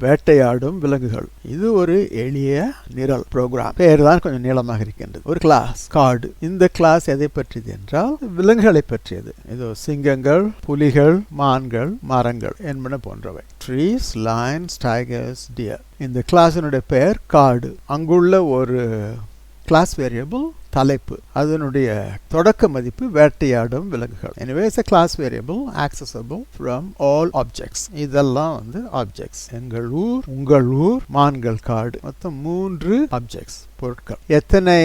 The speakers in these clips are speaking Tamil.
வேட்டையாடும் விலங்குகள். இது ஒரு எளிய நிரல் ப்ரோக்ராம். பெயர் தான் கொஞ்சம் நீளமாக இருக்கின்றது. ஒரு கிளாஸ் காடு. இந்த கிளாஸ் எதை பற்றியது என்றால் விலங்குகளை பற்றியது. இது சிங்கங்கள், புலிகள், மான்கள், மரங்கள் என்பன போன்றவை. Trees, Lions, tigers, dear. இந்த கிளாஸினுடைய பெயர் காடு. அங்குள்ள ஒரு கிளாஸ் வேரியபிள் தலைப்பு. அதனுடைய தொடக்க மதிப்பு வேட்டையாடும் விலங்குகள். எனவே it's a class variable accessible from all objects. இதெல்லாம் வந்து ஆப்ஜெக்ட்ஸ். எங்கள் ஊர், உங்கள் ஊர், மான்கள் காடு. மொத்தம் 3 ஆப்ஜெக்ட்ஸ், பொருட்கள். எத்தனை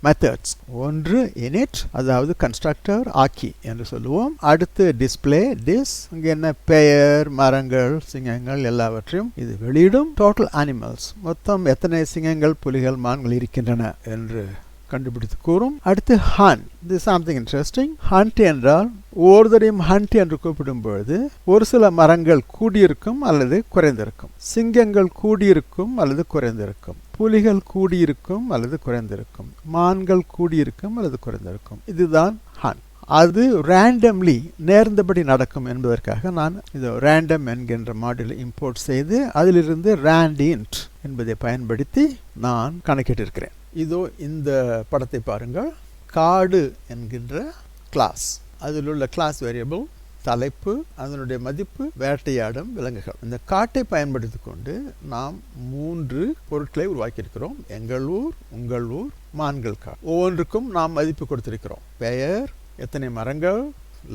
மெத்தட்ஸ்? ஒன்று init, அதாவது கன்ஸ்ட்ரக்டர் ஆக்கி என்று சொல்லுவோம். அடுத்து டிஸ்பிளே, டிஸ். இங்க என்ன பெயர், மரங்கள், சிங்கங்கள் எல்லாவற்றையும் இது வெளியிடும். டோட்டல் அனிமல்ஸ், மொத்தம் எத்தனை சிங்கங்கள், புலிகள், மான்கள் இருக்கின்றன என்று கண்டுபிடித்து கூறும். அடுத்து ஹண்ட். இது சம்திங் இன்ட்ரெஸ்டிங். ஹண்ட் என்றால் ஒவ்வொருத்தரையும் ஹண்ட் என்று கூப்பிடும் பொழுது ஒரு சில மரங்கள் கூடியிருக்கும் அல்லது குறைந்திருக்கும். சிங்கங்கள் கூடியிருக்கும் அல்லது குறைந்திருக்கும். புலிகள் கூடியிருக்கும் அல்லது குறைந்திருக்கும். மான்கள் கூடியிருக்கும் அல்லது குறைந்திருக்கும். இதுதான் ஹண்ட். அது ரேண்டம்லி, நேர்ந்தபடி நடக்கும் என்பதற்காக நான் இது ரேண்டம் என்கின்ற மாடியூலை இம்போர்ட் செய்து அதிலிருந்து ரேண்டின்ட் என்பதை பயன்படுத்தி நான் கணக்கிட்டிருக்கிறேன். இதோ இந்த படத்தை பாருங்கள். காடு என்கின்ற கிளாஸ். அதில் உள்ள கிளாஸ் வேரியபிள் தலைப்பு, அதனுடைய மதிப்பு வேட்டையாடும் விலங்குகள். இந்த காட்டை பயன்படுத்தி கொண்டு நாம் 3 பொருட்களை உருவாக்கியிருக்கிறோம். எங்கள் ஊர், உங்கள் ஊர், மான்கள் காடு. ஒவ்வொன்றுக்கும் நாம் மதிப்பு கொடுத்திருக்கிறோம். பெயர், எத்தனை மரங்கள்,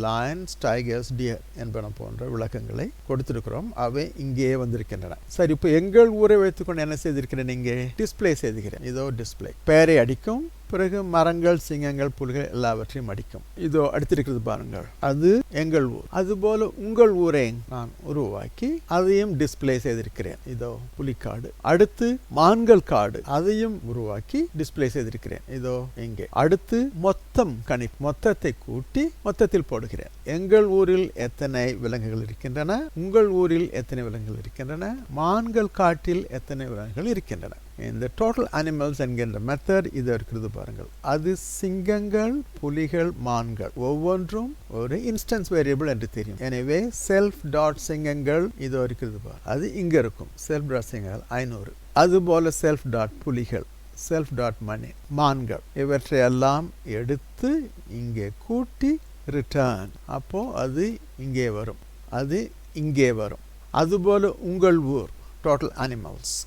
லயன்ஸ், டைகர்ஸ், டியர் என்பன போன்ற விளக்கங்களை கொடுத்திருக்கிறோம். அவை இங்கே வந்திருக்கின்றன. சரி, இப்போ எங்கள் ஊரை வைத்துக்கொண்டு என்ன செய்திருக்கிறேன்? இங்கே டிஸ்பிளே செய்திருக்கிறேன். இதோ டிஸ்பிளே. பெயரை அடிக்கும், பிறகு மரங்கள், சிங்கங்கள், புலிகள் எல்லாவற்றையும் அடிக்கும். இதோ அடுத்திருக்கிறது பாருங்கள். அது எங்கள் ஊர். அதுபோல உங்கள் ஊரை நான் உருவாக்கி அதையும் டிஸ்பிளே செய்திருக்கிறேன். இதோ புலிக்காடு. அடுத்து மான்கள் காடு, அதையும் உருவாக்கி டிஸ்பிளே செய்திருக்கிறேன். இதோ இங்கே. அடுத்து மொத்தம் கணிப்பு, மொத்தத்தை கூட்டி மொத்தத்தில் போடுகிறேன். எங்கள் ஊரில் எத்தனை விலங்குகள் இருக்கின்றன, உங்கள் ஊரில் எத்தனை விலங்குகள் இருக்கின்றன, மான்கள் காட்டில் எத்தனை விலங்குகள் இருக்கின்றன. இந்த டோட்டல் அனிமல்ஸ் என்கின்ற மெத்தட் இது இருக்கிறது பாருங்கள். அது சிங்கங்கள், புலிகள், மான்கள் ஒவ்வொன்றும் ஒரு இன்ஸ்டன்ஸ் வேரியபிள் என்று தெரியும். எனவே செல்ஃப் டாட் சிங்கங்கள் இதோ இருக்கிறது பாரு, அது இங்க இருக்கும். செல்ஃப் டாட் சிங்கங்கள் 500. அதுபோல செல்ஃப் டாட் புலிகள், செல்ஃப் டாட் மணி, மான்கள், இவற்றையெல்லாம் எடுத்து இங்கே கூட்டி ரிட்டர்ன். அப்போ அது இங்கே வரும், அது இங்கே வரும். அதுபோல உங்கள் ஊர் டோட்டல் அனிமல்ஸ்,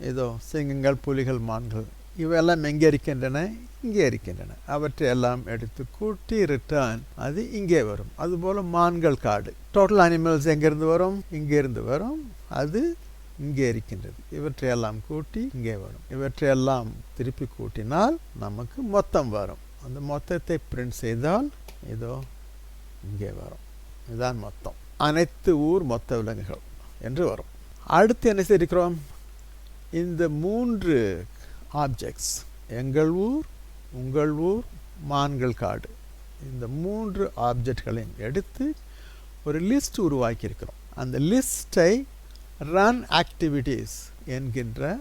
ஏதோ சிங்கங்கள், புலிகள், மான்கள் இவையெல்லாம் எங்கே இருக்கின்றன? இங்கே இருக்கின்றன. அவற்றை எல்லாம் எடுத்து கூட்டி ரிட்டர்ன், அது இங்கே வரும். அதுபோல் மான்கள் காடு டோட்டல் அனிமல்ஸ் எங்கேருந்து வரும்? இங்கேருந்து வரும். அது இங்கே இருக்கின்றது. இவற்றையெல்லாம் கூட்டி இங்கே வரும். இவற்றையெல்லாம் திருப்பி கூட்டினால் நமக்கு மொத்தம் வரும். அந்த மொத்தத்தை பிரிண்ட் செய்தால் இதோ இங்கே வரும். இதுதான் மொத்தம். அனைத்து ஊர் மொத்த விலங்குகள் என்று வரும். அடுத்து என்ன செய்திருக்கிறோம்? இந்த 3 ஆப்ஜெக்ட்ஸ், எங்கள் ஊர், உங்கள் ஊர், மான்கள் காடு, இந்த 3 ஆப்ஜெக்ட்களையும் எடுத்து ஒரு லிஸ்ட் உருவாக்கியிருக்கிறோம். அந்த லிஸ்ட்டை ரன் ஆக்டிவிட்டீஸ் என்கின்ற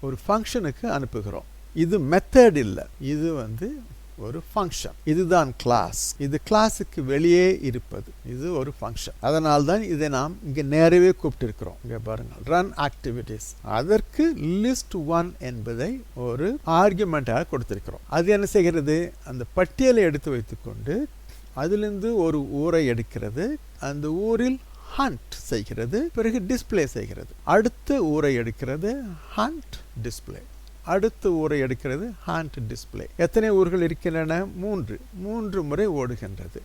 ஒரு ஃபங்க்ஷனுக்கு அனுப்புகிறோம். இது மெத்தட் இல்லை, இது வந்து ஒரு ஃபங்க்ஷன். இதுதான் கிளாஸ். இது கிளாஸுக்கு வெளியே இருப்பது. இது ஒரு ஃபங்க்ஷன். அதனால்தான் இதை நாம் இங்கே நேரவே கூப்பிட்டிருக்கிறோம். இங்கே பாருங்கள், ரன் ஆக்டிவிட்டீஸ். அதற்கு லிஸ்ட் 1 என்பதை ஒரு ஆர்குமெண்டாக கொடுத்திருக்கிறோம். அது என்ன செய்கிறது? அந்த பட்டியலை எடுத்து வைத்துக்கொண்டு அதிலிருந்து ஒரு ஊரை எடுக்கிறது. அந்த ஊரில் ஹண்ட் செய்கிறது, பிறகு டிஸ்பிளே செய்கிறது. அடுத்த ஊரை எடுக்கிறது, ஹண்ட், டிஸ்பிளே. அடுத்த ஊரை எடுக்கிறது, ஹண்ட், டிஸ்பிளே. எத்தனை ஊர்கள் இருக்கின்றன? 3 முறை ஓடுகின்றது.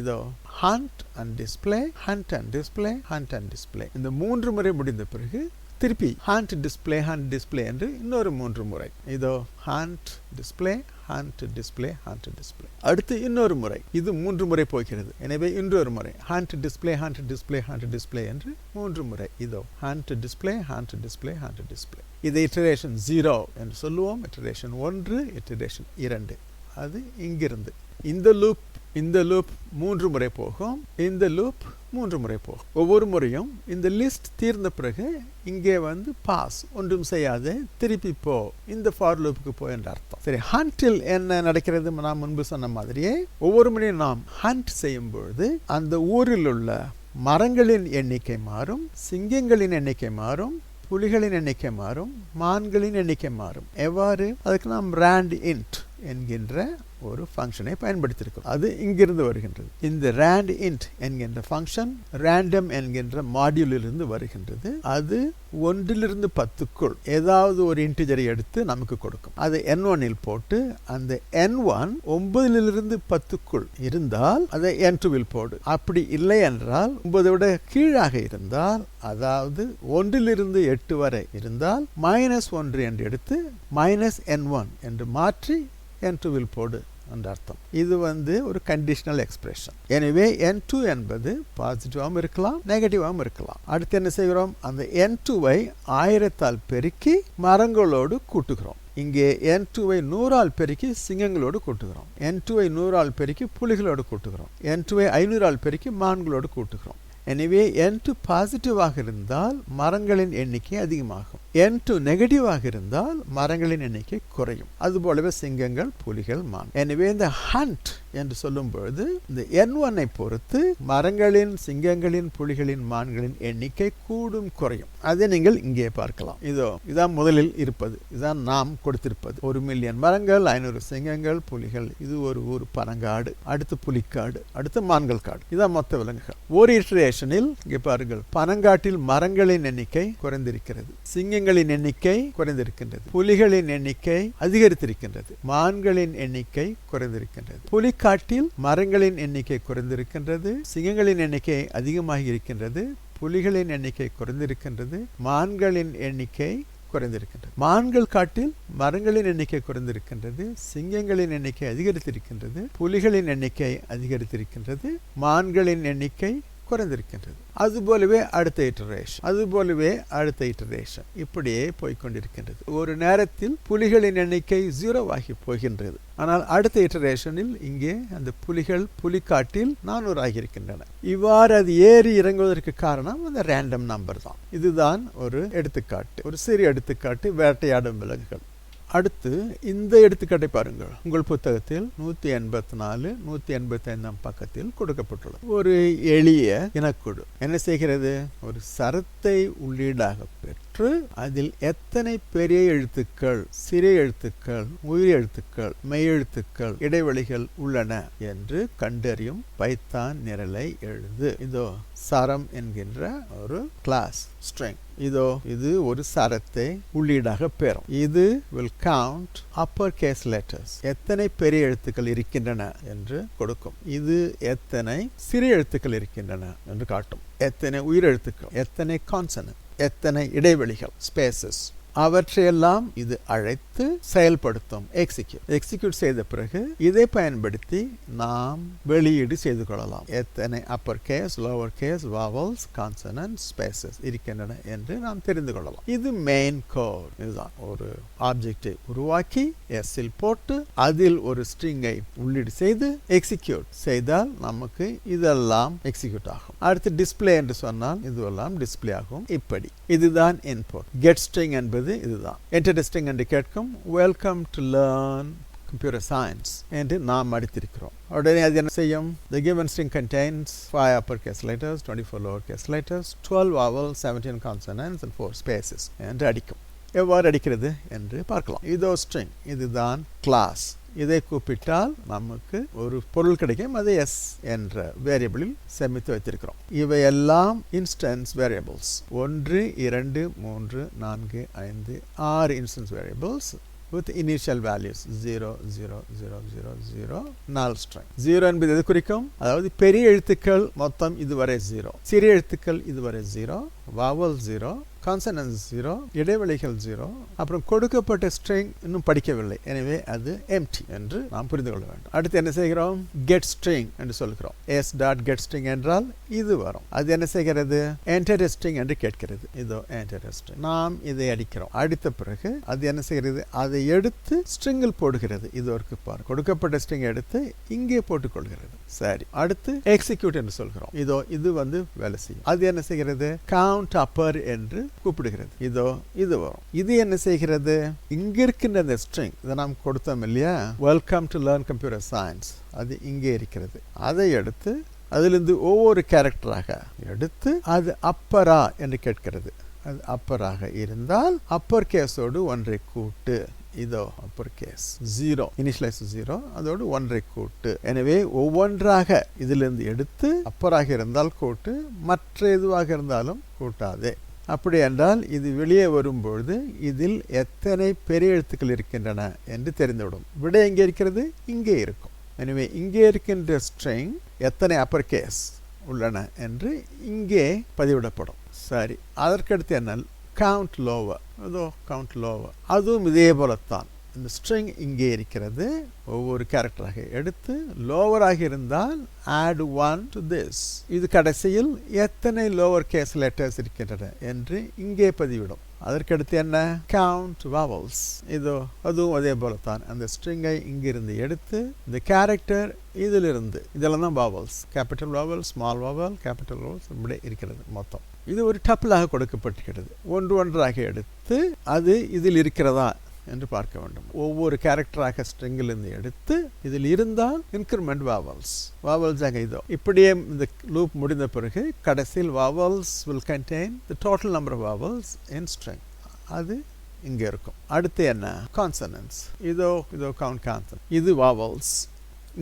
இதோ hunt and display, hunt and display, hunt and display. இந்த 3 முறை முடிந்த பிறகு திருப்பி ஹண்ட், டிஸ்பிளே, ஹண்ட், டிஸ்பிளே என்று இன்னொரு 3 முறை. இதோ hunt, display, hunt, display, hunt, display. அடுத்து இன்னொரு முறை. இது 3 முறை போகிறது. எனவே இன்னொரு முறை hunt, display, hunt, display, hunt, display என்று 3 முறை. இதோ hunt, display, hunt, display, hunt, display. இதை இட்டரேஷன் 0 என்று சொல்லுவோம். Iteration 1, iteration 2. அது இங்கிருந்து இந்த லூப் 3 முறை போகும். இந்த லூப் 3 முறை போகும். ஒவ்வொரு முறையும் இந்த லிஸ்ட் தீர்ந்த பிறகு இங்கே வந்து பாஸ், ஒன்றும் செய்யாது, திருப்பி போ, இந்த ஃபார் லூப்புக்கு போ என்ற அர்த்தம். சரி, ஹண்டில் என்ன நடக்கிறது? நான் முன்பு சொன்ன மாதிரியே ஒவ்வொரு முறையும் நாம் ஹண்ட் செய்யும் பொழுது அந்த ஊரில் உள்ள மரங்களின் எண்ணிக்கை மாறும், சிங்கங்களின் எண்ணிக்கை மாறும், புலிகளின் எண்ணிக்கை மாறும், மான்களின் எண்ணிக்கை மாறும். எவ்வாறு? அதுக்கு நாம் ரேண்ட் இன்ட் என்கின்ற ஒரு ஃபங்க்ஷனை பயன்படுத்தியிருக்கிறோம். அது இங்கிருந்து வருகின்றது. இந்த ரேண்ட் இன்ட் என்கின்ற ஃபங்க்ஷன் ரேண்டம் என்கின்ற மாடியூலிலிருந்து வருகின்றது. அது 1 to 10க்குள் ஏதாவது ஒரு இன்டிஜரை எடுத்து நமக்கு கொடுக்கும். அதை n1இல் போட்டு அந்த n1 9 to 10க்குள் இருந்தால் அதை n2வில் போடு. அப்படி இல்லை என்றால் 9 விட கீழாக இருந்தால், அதாவது 1 to 8 வரை இருந்தால் -1 என்று எடுத்து -n1 என்று மாற்றி n2வில் போடு என்ற அர்த்தம். இது ஒரு கண்டிஷனல் எக்ஸ்பிரஷன். எனவே n2 என்பது பாசிட்டிவாகவும் இருக்கலாம், நெகட்டிவாகவும் இருக்கலாம். அடுத்து என்ன செய்கிறோம்? அந்த n2வை 1000ஆல் பெருக்கி மரங்களோடு கூட்டுகிறோம். இங்கே n2வை 100ஆல் பெருக்கி சிங்கங்களோடு கூட்டுகிறோம். n2வை 100ஆல் பெருக்கி புலிகளோடு கூட்டுகிறோம். n2வை 500ஆல் பெருக்கி மான்களோடு கூட்டுகிறோம். எனவே n2 பாசிட்டிவாக இருந்தால் மரங்களின் எண்ணிக்கை அதிகமாகும். n2 நெகட்டிவாக இருந்தால் மரங்களின் எண்ணிக்கை குறையும். அதுபோலவே சிங்கங்கள், புலிகள், மான். எனவே இந்த ஹண்ட் என்று சொல்லும் பொழுது இந்த n1ஐ பொறுத்து மரங்களின், சிங்கங்களின், புலிகளின், மான்களின் எண்ணிக்கை கூடும் குறையும். அதை நீங்கள் இங்கே பார்க்கலாம். இதான் முதலில் இருப்பது. இதான் நாம் கொடுத்திருப்பது. 1 மில்லியன் மரங்கள், 500 சிங்கங்கள், புலிகள். இது ஒரு ஊர் பனங்காடு. அடுத்து புலிக்காடு, அடுத்து மான்கள் காடு. இதான் மொத்த விலங்குகள். ஒரு இட்டரேஷனில் இங்கே பாருங்கள், பனங்காட்டில் மரங்களின் எண்ணிக்கை குறைந்திருக்கிறது, சிங்கங்களின் எண்ணிக்கை குறைந்திருக்கின்றது, புலிகளின் எண்ணிக்கை அதிகரித்திருக்கின்றது, மான்களின் எண்ணிக்கை குறைந்திருக்கின்றது. புலிக்காட்டில் மரங்களின் எண்ணிக்கை குறைந்திருக்கின்றது, சிங்கங்களின் எண்ணிக்கை அதிகமாக இருக்கின்றது, புலிகளின் எண்ணிக்கை குறைந்திருக்கின்றது, மான்களின் எண்ணிக்கை குறைந்திருக்கின்றது. மான்கள் காட்டில் மரங்களின் எண்ணிக்கை குறைந்திருக்கின்றது, சிங்கங்களின் எண்ணிக்கை அதிகரித்திருக்கின்றது, புலிகளின் எண்ணிக்கை அதிகரித்திருக்கின்றது, மான்களின் எண்ணிக்கை குறைந்திருக்கின்றது. அதுபோலவே அடுத்த இட்டரேஷன் இப்படியே போய்கொண்டிருக்கின்றது. ஒரு நேரத்தில் புலிகளின் எண்ணிக்கை 0 ஆகி போகின்றது. ஆனால் அடுத்த இட்டரேஷனில் இங்கே அந்த புலிகள் புலிக்காட்டில் 400 ஆகியிருக்கின்றன. இவ்வாறு அது ஏறி இறங்குவதற்கு காரணம் அந்த ரேண்டம் நம்பர் தான். இதுதான் ஒரு எடுத்துக்காட்டு, ஒரு சிறிய எடுத்துக்காட்டு வேட்டையாடும் விலங்குகள். அடுத்து இந்த எடுத்துக்காட்டை பாருங்கள். உங்கள் புத்தகத்தில் 184, 185 பக்கத்தில் கொடுக்கப்பட்டுள்ளது. ஒரு எளிய இனக்குழு என்ன செய்கிறது? ஒரு சரத்தை உள்ளீடாக பெற்று அதில் எத்தனை பெரிய எழுத்துக்கள், சிறிய எழுத்துக்கள், உயிர் எழுத்துக்கள், மெய்யெழுத்துக்கள், இடைவெளிகள் உள்ளன என்று கண்டறியும் பைத்தான் நிரலை எழுது. இதோ சரம் என்கின்ற ஒரு கிளாஸ் ஸ்ட்ரிங். இது ஒரு சரத்தை உள்ளீடாக பெறும். இது will count upper case letters. எத்தனை பெரிய எழுத்துக்கள் இருக்கின்றன என்று கொடுக்கும். இது எத்தனை சிறிய எழுத்துக்கள் இருக்கின்றன என்று காட்டும். எத்தனை உயிரெழுத்துக்கள், எத்தனை கான்சனன்ட், எத்தனை இடைவெளிகள், ஸ்பேசஸ், அவற்றையெல்லாம் இது அழைத்து செயல்படுத்தும். எக்ஸிக்யூட் செய்த பிறகு இதை பயன்படுத்தி நாம் வெளியீடு செய்து கொள்ளலாம். எத்தனை upper case, lower case, vowels, consonant, spaces இருக்கின்றன என்று நாம் தெரிந்து கொள்ளலாம். இது மெயின் கோட். இதுதான் ஒரு ஆப்ஜெக்டை உருவாக்கி எஸ்ஸில் போட்டு அதில் ஒரு ஸ்ட்ரிங்கை உள்ளீடு செய்து எக்ஸிக்யூட் செய்தால் நமக்கு இதெல்லாம் எக்ஸிக்யூட் ஆகும். அடுத்து டிஸ்பிளே என்று சொன்னால் இதுவெல்லாம் டிஸ்பிளே ஆகும். இப்படி இதுதான் இன்புட். கெட் ஸ்ட்ரிங் என்பது இதுதான். என்டர் ஸ்ட்ரிங் என்று கேட்கும். Welcome to learn computer science என்று நாம் அடித்திருக்கிறோம். உடனே அது என்ன செய்யும்? The given string contains 5 uppercase letters, 24 lowercase letters, 12 vowels, 17 consonants and 4 spaces என்று அடிக்கும். எவ்வாறு அடிக்கிறது என்று பார்க்கலாம். இதோ ஸ்ட்ரிங், இதுதான் கிளாஸ். இதை கூப்பிட்டால் நமக்கு ஒரு பொருள் கிடைக்கும். அதை எஸ் என்ற வேரியபிளில் சேமித்து வைத்திருக்கிறோம். இவையெல்லாம் instance variables. 1, 2, 3, 4, 5, 6 instance variables with initial values 0, 0, 0, 0, 0, null string. 0 என்பது எது குறிக்கும்? அதாவது பெரிய எழுத்துக்கள் மொத்தம் இதுவரை 0, சிறிய எழுத்துக்கள் இதுவரை 0, vowel 0, கான்சனன்ஸ் 0, இடைவெளிகள் 0, அப்புறம் கொடுக்கப்பட்ட ஸ்ட்ரிங் இன்னும் படிக்கவில்லை, எனவே அது எம்டி என்று நாம் புரிந்து கொள்ள வேண்டும். அடுத்து என்ன செய்கிறோம்? கெட் ஸ்ட்ரிங் என்று சொல்கிறோம். s டாட் கெட் ஸ்ட்ரிங் என்றால் இது வரும். அது என்ன செய்கிறது? என்டர் ஸ்ட்ரிங் என்று கேட்கிறது. இதோ என்டர் ஸ்ட்ரிங். நாம் இதை அடிக்கிறோம். அடித்த பிறகு அது என்ன செய்கிறது? அதை எடுத்து ஸ்ட்ரிங்கில் போடுகிறது. இது ஒரு பார் கொடுக்கப்பட்ட ஸ்ட்ரிங் எடுத்து இங்கே போட்டுக்கொள்கிறது. சரி, அடுத்து எக்ஸிக்யூட் என்று சொல்கிறோம். இதோ இது வேலை செய்யும். அது என்ன செய்கிறது? கவுண்ட் அப்பர் என்று கூப்பிடுகிறது. இதோ இது வரும். இது என்ன செய்கிறது? இங்க இருக்கின்ற இந்த ஸ்ட்ரிங், இதை நாம் கொடுத்தோம் இல்லையா, welcome to learn computer science, அது இங்கே இருக்கிறது. அதை எடுத்து அதிலிருந்து ஒவ்வொரு கேரக்டராக எடுத்து அது அப்பரா என்று கேட்கிறது. அது அப்பராக இருந்தால் அப்பர் கேஸோடு ஒன்றை கூட்டு. இதோ அப்பர் கேஸ் 0 இனிஷியலைஸ் 0 அதோடு ஒன்றை கூட்டு. எனவே ஒவ்வொன்றாக இதிலிருந்து எடுத்து அப்பராக இருந்தால் கூட்டு, மற்ற எதுவாக இருந்தாலும் கூட்டாதே. அப்படி என்றால் இது வெளியே வரும்பொழுது இதில் எத்தனை பெரிய எழுத்துக்கள் இருக்கின்றன என்று தெரிந்துவிடும். விடை எங்கே இருக்கிறது? இங்கே இருக்கும். எனவே இங்கே இருக்கின்ற ஸ்ட்ரிங் எத்தனை அப்பர் கேஸ் உள்ளன என்று இங்கே பதிவிடப்படும். சரி, அதற்கடுத்து என்ன? Count lower. அதோ கவுண்ட் லோவர், அதுவும் இதே போலத்தான். இந்த ஸ்ட்ரிங் இங்கே இருக்கிறது. ஒவ்வொரு கேரக்டராக எடுத்து லோவராக இருந்தால் add 1 to this. இது கடைசியில் எத்தனை லோவர் கேஸ் லெட்டர்ஸ் இருக்கின்றன என்று இங்கே பதிவிடும். அதற்கடுத்து என்ன? Count vowels. இதோ அதுவும் அதே போலத்தான். அந்த ஸ்ட்ரிங்கை இங்கிருந்து எடுத்து இந்த கேரக்டர் இதிலிருந்து, இதெல்லாம் தான் vowels, capital vowel, small vowel, capital vowels இப்படி இருக்கிறது மொத்தம். இது ஒரு டப்பிளாக கொடுக்கப்பட்டிருக்கிறது. ஒன்று ஒன்றாக எடுத்து அது இதில் இருக்கிறதா என்று பார்க்க வேண்டும். ஒவ்வொரு கேரக்டராக ஸ்ட்ரிங்கிலிருந்து எடுத்து இதில் இருந்தால் இன்க்ரிமெண்ட் வாவல்ஸ். வாவல்ஸாக இதோ இப்படியே இந்த லூப் முடிந்த பிறகு கடைசியில் vowels will contain the total number of vowels in string. அது இங்கே இருக்கும். அடுத்து என்ன? கான்சனன்ஸ். இதோ கவுண்ட் கான்சனன்ட். இது வாவல்ஸ்.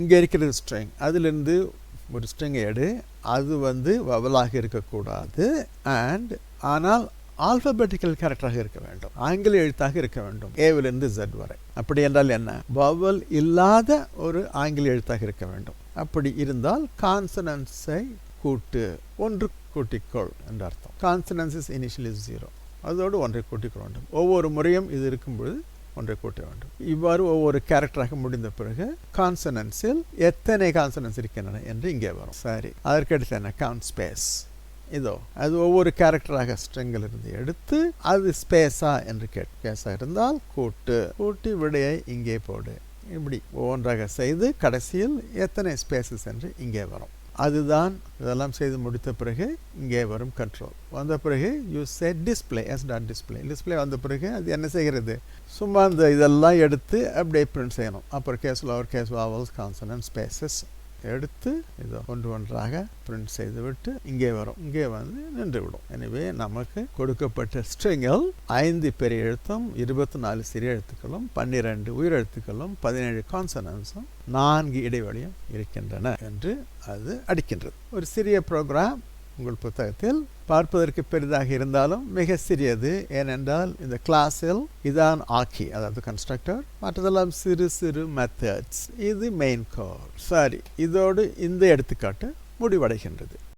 இங்கே இருக்கிறது ஸ்ட்ரிங். அதிலிருந்து ஒரு ஸ்ட்ரிங்கை எடு. அது வவலாக இருக்கக்கூடாது. ஆனால் ஆல்பபெட்டிக்கல் கேரக்டராக இருக்க வேண்டும். ஆங்கில எழுத்தாக இருக்க வேண்டும். ஏவிலிருந்து Z வரை. அப்படி என்றால் என்ன? வவல் இல்லாத ஒரு ஆங்கில எழுத்தாக இருக்க வேண்டும். அப்படி இருந்தால் கான்சனன்ஸை கூட்டு, ஒன்று கூட்டிக்கொள் என்று அர்த்தம். Consonants is initially 0. அதோடு ஒன்றை கூட்டிக்கொள்ள வேண்டும். ஒவ்வொரு முறையும் இது இருக்கும்பொழுது ஒன்றை கூட்ட வேண்டும். இவ்வாறு ஒவ்வொரு கேரக்டராக முடிந்த பிறகு கான்சனன்ஸில் எத்தனை கான்சனன்ஸ் இருக்கின்றன என்று இங்கே வரும். சரி, அதற்கடுத்து என்ன? Count space. இதோ அது ஒவ்வொரு கேரக்டராக ஸ்ட்ரிங்கில் இருந்து எடுத்து அது ஸ்பேஸா என்று ஸ்பேஸாக இருந்தால் கூட்டி விடையை இங்கே போடு. இப்படி ஒவ்வொன்றாக செய்து கடைசியில் எத்தனை ஸ்பேசஸ் என்று இங்கே வரும். அதுதான் இதெல்லாம் செய்து முடித்த பிறகு இங்கே வரும் கண்ட்ரோல். வந்த பிறகு you set display S dot display. Display வந்த பிறகு அது என்ன செய்கிறது? சும்மா இந்த இதெல்லாம் எடுத்து அப்படியே பிரிண்ட் செய்யணும். Upper case, lower case, vowels, consonant, spaces எடுத்து இதை ஒன்றாக பிரிண்ட் செய்துவிட்டு இங்கே வரும். இங்கே நின்று விடும். எனவே நமக்கு கொடுக்கப்பட்ட ஸ்ட்ரிங்கில் 5 பெரிய எழுத்தும் 24 சிறிய எழுத்துக்களும் 12 உயிரெழுத்துக்களும் 17 கான்சனன்ஸும் 4 இடைவெளியும் இருக்கின்றன என்று அது அடிக்கின்றது. ஒரு சிறிய ப்ரோக்ராம் உங்கள் புத்தகத்தில் பார்ப்பதற்கு பெரிதாக இருந்தாலும் மிக சிறியது. ஏனென்றால் இந்த கிளாஸில் இதான் ஆக்கி, அதாவது கன்ஸ்ட்ரக்டர், மற்றதெல்லாம் சிறு சிறு மெத்தட்ஸ். இது மெயின் கோட். சரி, இதோடு இந்த எடுத்துக்காட்டு முடிவடைகின்றது.